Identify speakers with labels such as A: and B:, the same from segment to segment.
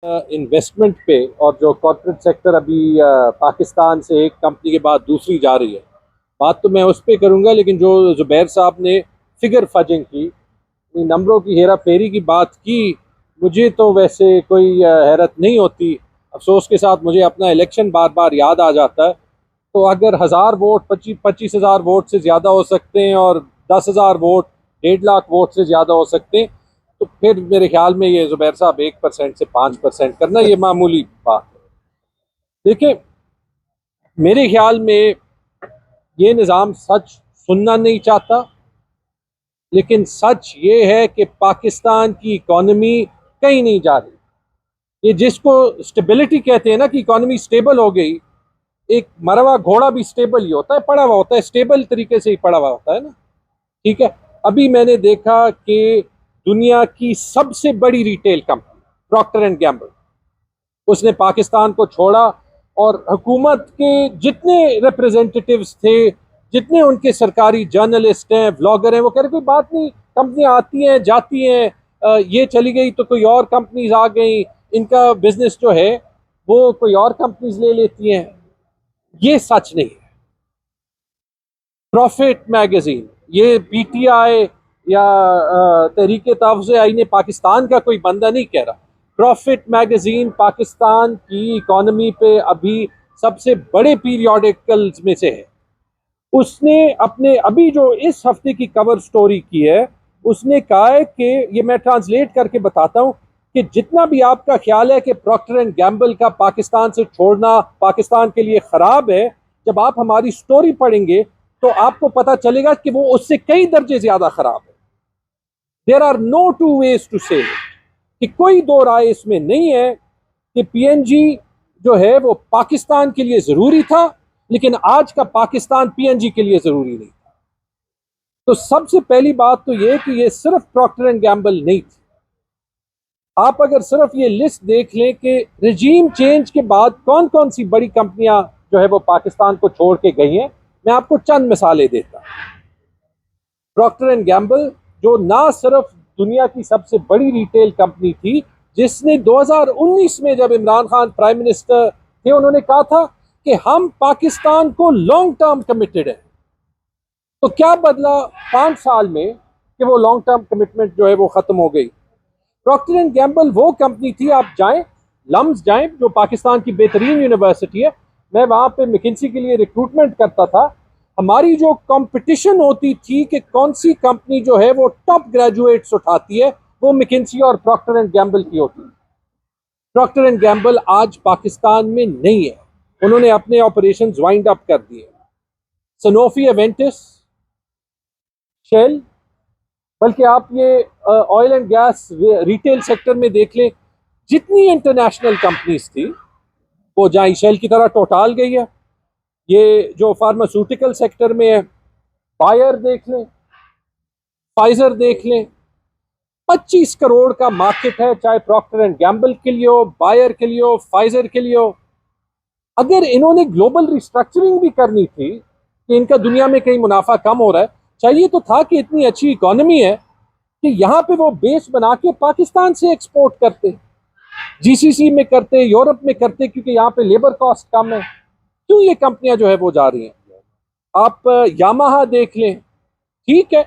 A: Investment पे और जो कॉर्पोरेट सेक्टर अभी पाकिस्तान से एक कंपनी के बाद दूसरी जा रही है, बात तो मैं उस पर करूँगा, लेकिन जो जुबैर साहब ने फिगर फजिंग की, नंबरों की हेरा फेरी की बात की, मुझे तो वैसे कोई हैरत नहीं होती। अफसोस के साथ मुझे अपना इलेक्शन बार बार याद आ जाता है। तो अगर 1000 वोट 25,000 वोट से ज़्यादा हो सकते हैं और 10,000 वोट 1.5 लाख वोट से ज़्यादा हो सकते हैं, तो फिर मेरे ख्याल में ये जुबैर साहब 1% से 5% करना ये मामूली बात है। देखिए, मेरे ख्याल में ये निज़ाम सच सुनना नहीं चाहता, लेकिन सच ये है कि पाकिस्तान की इकॉनमी कहीं नहीं जा रही। ये जिसको स्टेबिलिटी कहते हैं ना, कि इकॉनमी स्टेबल हो गई, एक मरा हुआ घोड़ा भी स्टेबल ही होता है, पड़ा हुआ होता है, स्टेबल तरीके से ही पड़ा हुआ होता है ना। ठीक है, अभी मैंने देखा कि दुनिया की सबसे बड़ी retail company Procter and Gamble, उसने पाकिस्तान को छोड़ा, और हुकूमत के जितने रिप्रेजेंटेटिव्स थे, जितने उनके सरकारी जर्नलिस्ट हैं, व्लॉगर हैं, वो कह रहे कोई बात नहीं, कंपनियां आती हैं जाती हैं, ये चली गई तो कोई और कंपनीज आ गई, इनका बिजनेस जो है वो कोई और कंपनीज ले लेती हैं। ये सच नहीं है। प्रॉफिट मैगजीन, ये पीटीआई या तहरीक तहफ़्फ़ुज़ ने पाकिस्तान का कोई बंदा नहीं कह रहा। प्रॉफिट मैगजीन पाकिस्तान की इकॉनमी पे अभी सबसे बड़े पीरियोडिकल्स में से है। उसने अपने अभी जो इस हफ्ते की कवर स्टोरी की है, उसने कहा है कि, ये मैं ट्रांसलेट करके बताता हूं, कि जितना भी आपका ख्याल है कि प्रॉक्टर एंड गैम्बल का पाकिस्तान से छोड़ना पाकिस्तान के लिए खराब है, जब आप हमारी स्टोरी पढ़ेंगे तो आपको पता चलेगा कि वो उससे कई दर्जे ज्यादा खराब है। There are no two ways to say, कि कोई दो राय इसमें नहीं है कि पीएनजी जो है वो पाकिस्तान के लिए जरूरी था, लेकिन आज का पाकिस्तान पीएनजी के लिए जरूरी नहीं था। तो सबसे पहली बात तो ये कि ये सिर्फ प्रॉक्टर एंड गैम्बल नहीं थी। आप अगर सिर्फ ये लिस्ट देख लें कि रिजीम चेंज के बाद कौन कौन सी बड़ी कंपनियां जो है वो पाकिस्तान को छोड़ के गई हैं, मैं आपको चंद मिसालें देता हूं। प्रॉक्टर एंड गैम्बल, जो ना सिर्फ दुनिया की सबसे बड़ी रिटेल कंपनी थी, जिसने 2019 में जब इमरान खान प्राइम मिनिस्टर थे, उन्होंने कहा था कि हम पाकिस्तान को लॉन्ग टर्म कमिटेड है। तो क्या बदला 5 साल में कि वो लॉन्ग टर्म कमिटमेंट जो है वो खत्म हो गई। प्रॉक्टर एंड गैम्बल वो कंपनी थी, आप जाएं, लम्स जाएं, जो पाकिस्तान की बेहतरीन यूनिवर्सिटी है, मैं वहां पे मैकिन्सी के लिए रिक्रूटमेंट करता था। हमारी जो कंपटीशन होती थी कि कौन सी कंपनी जो है वो टॉप ग्रेजुएट्स उठाती है, वो मैकिन्सी और प्रॉक्टर एंड गैम्बल की होती है। प्रॉक्टर एंड गैम्बल आज पाकिस्तान में नहीं है, उन्होंने अपने ऑपरेशन वाइंड अप कर दिए। सनोफी, एवेंटिस, शेल, बल्कि आप ये oil and gas retail sector में देख लें, जितनी इंटरनेशनल कंपनीज थी वो जहां शेल की तरह टोटाल गई है। ये जो फार्मास्यूटिकल सेक्टर में है, बायर देख लें, फाइजर देख लें, 25 करोड़ का मार्केट है, चाहे प्रॉक्टर एंड गैम्बल के लिए हो, बायर के लिए हो, फाइजर के लिए हो। अगर इन्होंने ग्लोबल रिस्ट्रक्चरिंग भी करनी थी कि इनका दुनिया में कहीं मुनाफा कम हो रहा है, चाहिए तो था कि इतनी अच्छी इकोनॉमी है कि यहाँ पे वो बेस बना के पाकिस्तान से एक्सपोर्ट करते, जीसीसी में करते, यूरोप में करते, क्योंकि यहाँ पे लेबर कॉस्ट कम है। क्यों ये कंपनियां जो है वो जा रही हैं? आप यामाहा देख लें, ठीक है,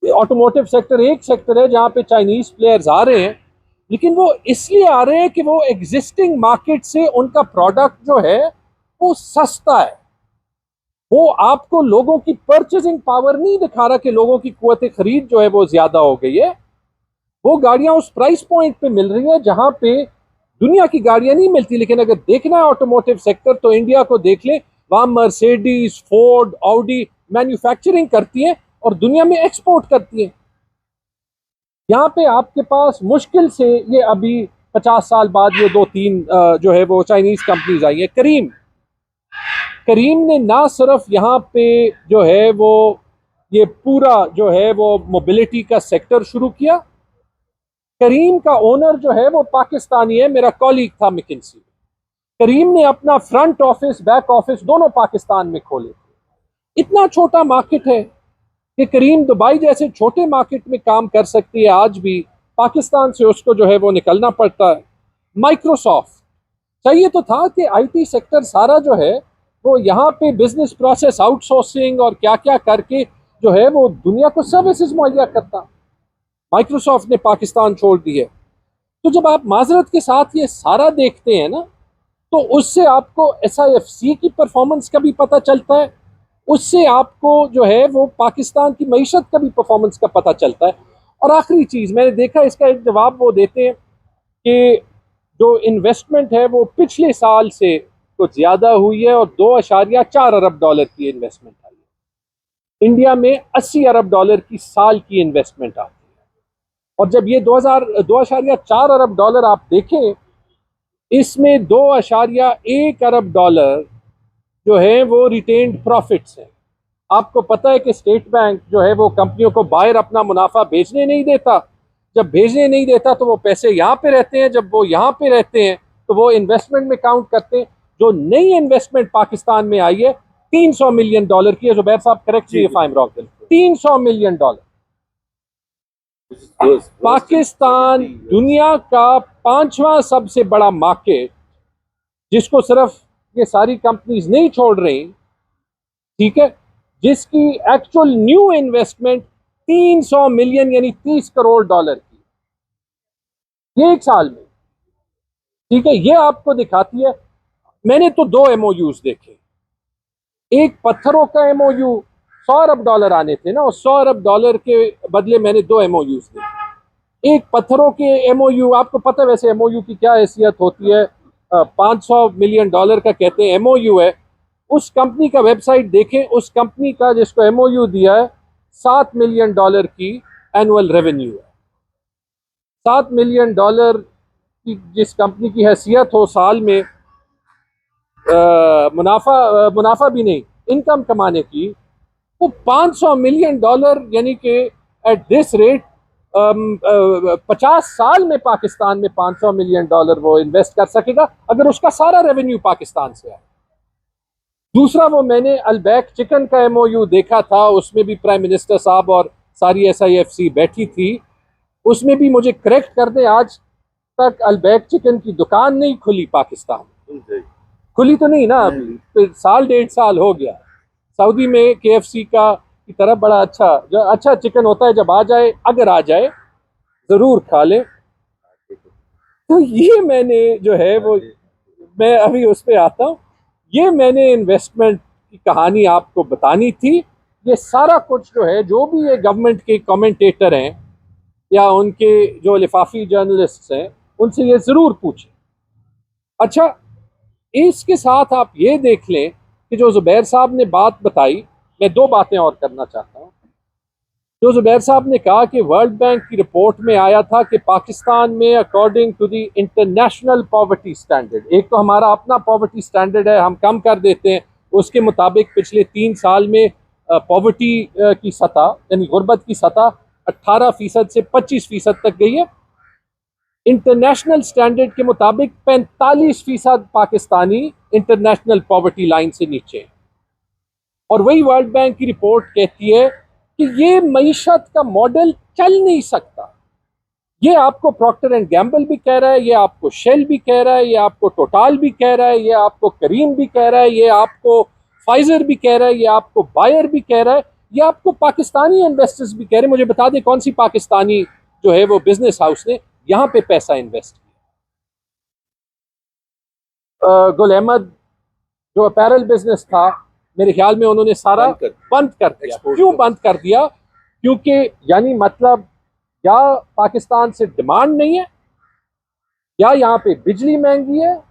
A: ऑटोमोटिव सेक्टर एक सेक्टर है जहां पे चाइनीज प्लेयर्स आ रहे हैं, लेकिन वो इसलिए आ रहे हैं कि वो एग्जिस्टिंग मार्केट से उनका प्रोडक्ट जो है वो सस्ता है। वो आपको लोगों की परचेजिंग पावर नहीं दिखा रहा कि लोगों की कुव्वत खरीद जो है वो ज्यादा हो गई है। वो गाड़ियां उस प्राइस पॉइंट पे मिल रही हैं जहां पे दुनिया की गाड़ियां नहीं मिलती। लेकिन अगर देखना है ऑटोमोटिव सेक्टर, तो इंडिया को देख ले, वहां मर्सिडीज, फोर्ड, ऑडी मैन्युफैक्चरिंग करती है और दुनिया में एक्सपोर्ट करती है। यहाँ पे आपके पास मुश्किल से ये अभी 50 साल बाद ये 2-3 जो है वो चाइनीज कंपनीज आई है। करीम, करीम ने ना सिर्फ यहाँ पे जो है वो ये पूरा जो है वो मोबिलिटी का सेक्टर शुरू किया, करीम का ओनर जो है वो पाकिस्तानी है, मेरा कॉलीग था मैकिन्सी। करीम ने अपना फ्रंट ऑफिस, बैक ऑफिस दोनों पाकिस्तान में खोले थे। इतना छोटा मार्केट है कि करीम दुबई जैसे छोटे मार्केट में काम कर सकती है, आज भी पाकिस्तान से उसको जो है वो निकलना पड़ता है। माइक्रोसॉफ्ट, चाहिए तो था कि आईटी सेक्टर सारा जो है वो यहाँ पे बिजनेस प्रोसेस आउटसोर्सिंग और क्या क्या करके जो है वो दुनिया को सर्विसेज मुहैया करता। माइक्रोसॉफ्ट ने पाकिस्तान छोड़ दी है। तो जब आप माजरत के साथ ये सारा देखते हैं ना, तो उससे आपको एसआईएफसी की परफॉर्मेंस का भी पता चलता है, उससे आपको जो है वो पाकिस्तान की मईशत का भी परफॉर्मेंस का पता चलता है। और आखिरी चीज़ मैंने देखा, इसका एक जवाब वो देते हैं कि जो इन्वेस्टमेंट है वो पिछले साल से कुछ ज़्यादा हुई है और 2.4 अरब डॉलर की इन्वेस्टमेंट आई है। इंडिया में 80 अरब डॉलर की साल की इन्वेस्टमेंट आती है। और जब ये 2.4 अरब डॉलर आप देखें, इसमें 2.1 अरब डॉलर जो है वो रिटेन्ड प्रॉफिट्स हैं। आपको पता है कि स्टेट बैंक जो है वो कंपनियों को बाहर अपना मुनाफा भेजने नहीं देता। जब भेजने नहीं देता तो वो पैसे यहाँ पे रहते हैं, जब वो यहाँ पे रहते हैं तो वो इन्वेस्टमेंट में काउंट करते हैं। जो नई इन्वेस्टमेंट पाकिस्तान में आई है 300 मिलियन डॉलर की है। जुबैर साहब correct me if I am wrong, 300 million dollar. Pakistan दुनिया का 5वां सबसे बड़ा मार्केट, जिसको सिर्फ ये सारी कंपनीज नहीं छोड़ रही, ठीक है, जिसकी एक्चुअल न्यू इन्वेस्टमेंट 300 मिलियन यानी 30 करोड़ डॉलर की ये एक साल में, ठीक है। ये आपको दिखाती है। मैंने तो 2 एमओयूज देखे। एक पत्थरों का एमओयू 100 अरब डॉलर आने थे ना, और 100 अरब डॉलर के बदले मैंने 2 एमओयूज देखे। एक पत्थरों के एमओयू, आपको पता है वैसे एमओयू की क्या हैसियत होती है, 500 मिलियन डॉलर का कहते हैं एमओयू है। उस कंपनी का वेबसाइट देखें, उस कंपनी का जिसको एमओयू दिया है 7 मिलियन डॉलर की एनुअल रेवेन्यू है। 7 मिलियन डॉलर की जिस कंपनी की हैसियत हो साल में मुनाफा भी नहीं, इनकम कमाने की, वो 500 मिलियन डॉलर यानी कि एट दिस रेट 50 साल में पाकिस्तान में 500 मिलियन डॉलर वो इन्वेस्ट कर सकेगा अगर उसका सारा रेवेन्यू पाकिस्तान से है। दूसरा, वो मैंने अलबैक चिकन का एमओयू देखा था, उसमें भी प्राइम मिनिस्टर साहब और सारी एसआईएफसी बैठी थी। उसमें भी मुझे करेक्ट कर दे, आज तक अलबैक चिकन की दुकान नहीं खुली पाकिस्तान। खुली तो नहीं ना अभी, तो साल 1.5 साल हो गया। सऊदी में केएफसी का की तरह बड़ा अच्छा चिकन होता है, जब आ जाए, अगर आ जाए ज़रूर खा ले। तो ये मैंने जो है वो, मैं अभी उस पर आता हूँ, ये मैंने इन्वेस्टमेंट की कहानी आपको बतानी थी। ये सारा कुछ जो है, जो भी ये गवर्नमेंट के कमेंटेटर हैं या उनके जो लिफाफी जर्नलिस्ट हैं, उनसे ये ज़रूर पूछें। अच्छा, इसके साथ आप ये देख लें कि जो ज़ुबैर साहब ने बात बताई, मैं 2 बातें और करना चाहता हूँ। जो ज़ुबैर साहब ने कहा कि वर्ल्ड बैंक की रिपोर्ट में आया था कि पाकिस्तान में according to the international poverty standard, एक तो हमारा अपना पॉवर्टी स्टैंडर्ड है, हम कम कर देते हैं, उसके मुताबिक पिछले 3 साल में पॉवर्टी की सतह यानी गुर्बत की सतह 18% से 25% तक गई है। इंटरनेशनल स्टैंडर्ड के मुताबिक 45% पाकिस्तानी इंटरनेशनल पॉवर्टी लाइन से नीचे है। और वही वर्ल्ड बैंक की रिपोर्ट कहती है कि ये मईशत का मॉडल चल नहीं सकता। ये आपको प्रॉक्टर एंड गैम्बल भी कह रहा है, ये आपको शेल भी कह रहा है, ये आपको टोटाल भी कह रहा है, ये आपको करीम भी कह रहा है, ये आपको फाइजर भी कह रहा है, ये आपको बायर भी कह रहा है, ये आपको पाकिस्तानी इन्वेस्टर्स भी कह रहे हैं। मुझे बता दें कौन सी पाकिस्तानी जो है वो बिजनेस हाउस ने यहाँ पे पैसा इन्वेस्ट किया। गुल अहमद जो अपैरल बिजनेस था, मेरे ख्याल में उन्होंने सारा बंद कर दिया। क्यों बंद कर दिया? क्योंकि यानी मतलब या पाकिस्तान से डिमांड नहीं है, या यहाँ पे बिजली महंगी है,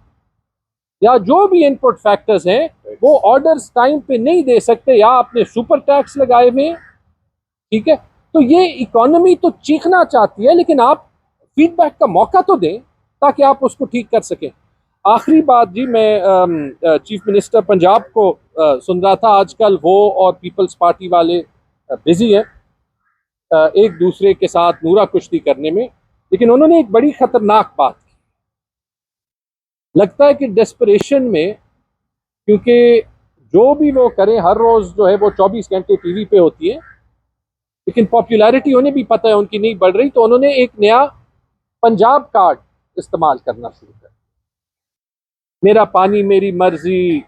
A: या जो भी इनपुट फैक्टर्स हैं वो ऑर्डर्स टाइम पे नहीं दे सकते, या आपने सुपर टैक्स लगाए हुए हैं, ठीक है। तो ये इकोनॉमी तो चीखना चाहती है, लेकिन आप फीडबैक का मौका तो दें ताकि आप उसको ठीक कर सकें। आखिरी बात जी, मैं चीफ मिनिस्टर पंजाब को सुन रहा था। आजकल वो और पीपल्स पार्टी वाले बिजी हैं एक दूसरे के साथ नूरा कुश्ती करने में, लेकिन उन्होंने एक बड़ी खतरनाक बात की। लगता है कि डेस्परेशन में, क्योंकि जो भी वो करें हर रोज जो है वो 24 घंटे टीवी पे होती है, लेकिन पॉपुलैरिटी उन्हें भी पता है उनकी नहीं बढ़ रही, तो उन्होंने एक नया पंजाब कार्ड इस्तेमाल करना शुरू कर। मेरा पानी मेरी मर्जी,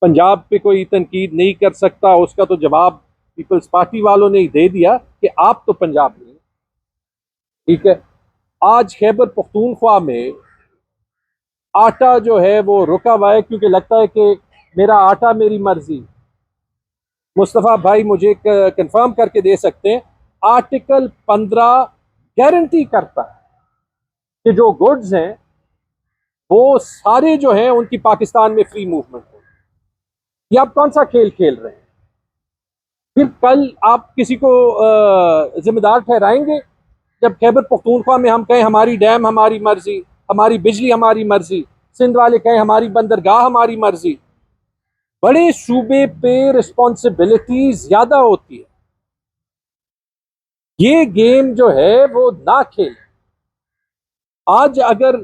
A: पंजाब पे कोई तनकीद नहीं कर सकता, उसका तो जवाब पीपल्स पार्टी वालों ने ही दे दिया कि आप तो पंजाब नहीं। ठीक है, आज खैबर पख्तूनख्वा में आटा जो है वो रुका हुआ है क्योंकि लगता है कि मेरा आटा मेरी मर्जी। मुस्तफ़ा भाई मुझे कंफर्म करके दे सकते हैं, आर्टिकल 15 गारंटी करता है कि जो गुड्स हैं वो सारे जो हैं उनकी पाकिस्तान में फ्री मूवमेंट हो। ये आप कौन सा खेल खेल रहे हैं? फिर कल आप किसी को जिम्मेदार ठहराएंगे जब खैबर पख्तूनख्वा में हम कहें हमारी डैम हमारी मर्जी, हमारी बिजली हमारी मर्जी, सिंध वाले कहें हमारी बंदरगाह हमारी मर्जी। बड़े सूबे पे रिस्पॉन्सिबिलिटी ज्यादा होती है। ये गेम जो है वो ना खेल। आज अगर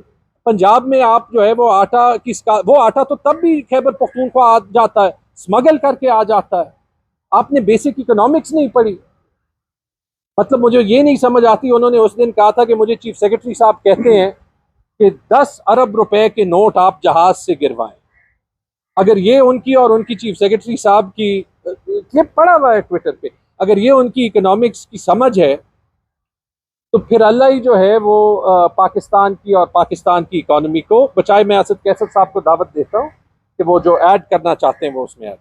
A: पंजाब में आप जो है वो वो आटा तो तब भी खैबर पख्तूनख्वा आ जाता है, स्मगल करके आ जाता है। आपने बेसिक इकोनॉमिक्स नहीं पढ़ी। मतलब मुझे ये नहीं समझ आती, उन्होंने उस दिन कहा था कि मुझे चीफ सेक्रेटरी साहब कहते हैं कि 10 अरब रुपए के नोट आप जहाज से गिरवाएं। अगर ये उनकी और उनकी चीफ सेक्रेटरी साहब की, ये पड़ा हुआ है ट्विटर पे, अगर ये उनकी इकोनॉमिक्स की समझ है तो फिर अल्लाह ही जो है वो पाकिस्तान की और पाकिस्तान की इकोनॉमी को बचाए। मैं असद कैसर साहब को दावत देता हूँ कि वो जो ऐड करना चाहते हैं वो उसमें ऐड